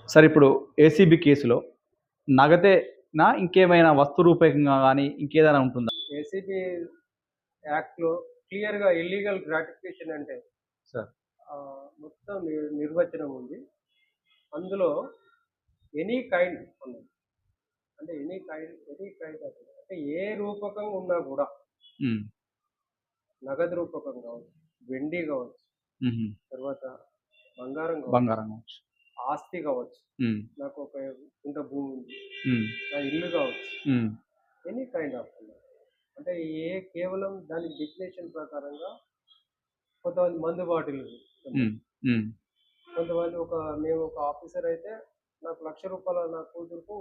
Sir ఇప్పుడు ACB కేసులో నగదేనా ఇంకేమైనా వస్తు రూపకంగా గానీ ఇంకేదైనా ఉంటుందా? ఏసీబీ యాక్ట్‌లో క్లియర్‌గా ఇల్లీగల్ గ్రాటిఫికేషన్ అంటే సార్. మొత్తం నిర్వచనం ఉంది. అందులో ఎనీ కైండ్ ఉన్నది. అంటే ఎనీ కైండ్ అంటే ఏ రూపకం ఉన్నా గూడా హ్మ్. నగదు రూపకం గావచ్చు, వెండి గావచ్చు, హుహు. తర్వాత బంగారం గావచ్చు, బంగారం గావచ్చు. ఆస్తి గావచ్చు. హ్మ్. నాకు ఒక గుంట భూమి ఉంది. హ్మ్. నా ఇల్లు గావచ్చు. హ్మ్. ఎనీ కైండ్ ఆఫ్ అంటే కేవలం దాని డెఫినిషన్ ప్రకారంగా కొంతమంది మందు బాటిల్ హ్మ్. హ్మ్. కొంతమంది మేము ఒక ఆఫీసర్ అయితే నాకు ₹1,00,000 నా కూతురుకు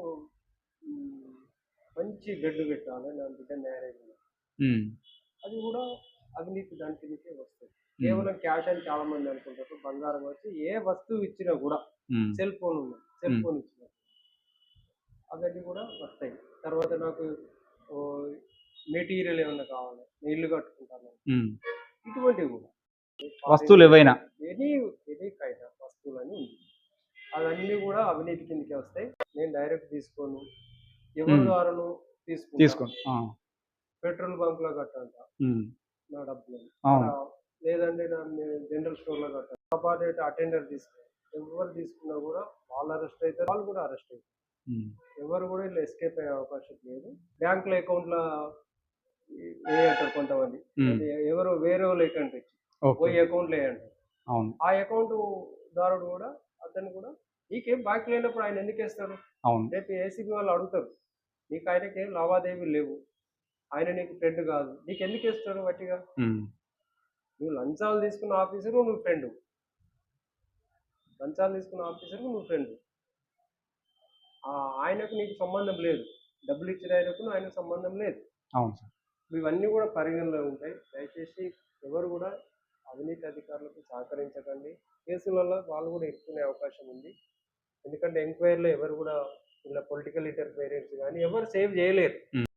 హ్మ్, మంచి బెడ్ పెట్టాలి నా బిడ్డ మ్యారేజ్ ఉంది. హ్మ్. అది కూడా అవినీతి దాని కిందకే వస్తది. హ్మ్. కేవలం క్యాష్ అని చాలా మంది అనుకుంటారు. బంగారం వచ్చి ఏ వస్తువు ఇచ్చినా కూడా హ్మ్. సెల్ ఫోన్ ఉన్నది. సెల్ హ్మ్. ఫోన్ ఇచ్చినా అవన్నీ కూడా వస్తాయి. తర్వాత నాకు ఓహ్, మెటీరియల్ ఏమన్నా కావాలి. నేను ఇల్లు కట్టుకుంటాను. హ్మ్. ఇటువంటివి కూడా ఫారిన్ వస్తువులేవైనా. ఎనీ ఎనీ కైండ్ ఆఫ్ వస్తువులని ఉంది. అవన్నీ కూడా అవినీతి కిందకే వస్తాయి. నేను డైరెక్ట్ తీసుకోను. ఎవరి హ్మ్. ద్వారానో తీసుకుంటా. తీసుకోండి. ఆ! పెట్రోల్ బంక్‌లో కట్టంట హ్మ్. నా డబ్బులని. ఆడ అవును. లేదంటే జనరల్ స్టోర్‌లో కట్టాలి. అపార్ట్‌మెంట్ అటెండర్ తీసుకో. ఎవరు తీసుకున్నా కూడా వాళ్ళు అరెస్ట్ అయితారు. వాళ్ళు కూడా అరెస్ట్ అయితారు. హ్మ్. ఎవరు కూడా ఇలా ఎస్కేప్ అయ్యే అవకాశం లేదు. బ్యాంక్‌లో అకౌంట్‌ల వేయంటారు కొంతమంది. హ్మ్. అది ఎవరో వేరేవోళ్ళ అకౌంట్ ఇచ్చి ఓకే. పోయి అకౌంట్‌లో వేయంటారు. అవును. ఆ అకౌంట్ దారుడు కూడా అతను కూడా నీకేం బాకీ లేనప్పుడు ఆయన ఎందుకేస్తాడు? అవును. రేపు ఏసీబీ వాళ్ళు అడుగుతారు. నీకు ఆయనకేం లావాదేవీలు లేవు. ఆయన నీకు ఫ్రెండ్ కాదు. నీకెందుకేస్తాడు వట్టిగా? హ్మ్. నువ్వు లంచాలు తీసుకున్న ఆఫీసరు నువ్వు ఫ్రెండు. లంచాలు తీసుకున్న ఆఫీసర్‌కు నువ్వు ఫ్రెండు. ఆయనకు నీకు సంబంధం లేదు. డబ్బులిచ్చిన ఆయనకు ఆయనకు సంబంధం లేదు. అవును సార్. ఇవన్నీ కూడా పరిగణలో ఉంటాయి. దయచేసి ఎవరు కూడా అవినీతి అధికారులకు సహకరించకండి. కేసులలో వాళ్ళు కూడా ఇరుక్కునే అవకాశం ఉంది. ఎందుకంటే ఎంక్వైరీలో ఎవరు కూడా ఇలా పొలిటికల్ ఇంటర్ఫియరెన్స్ గాని ఎవరు సేవ్ చేయలేరు. హ్మ్.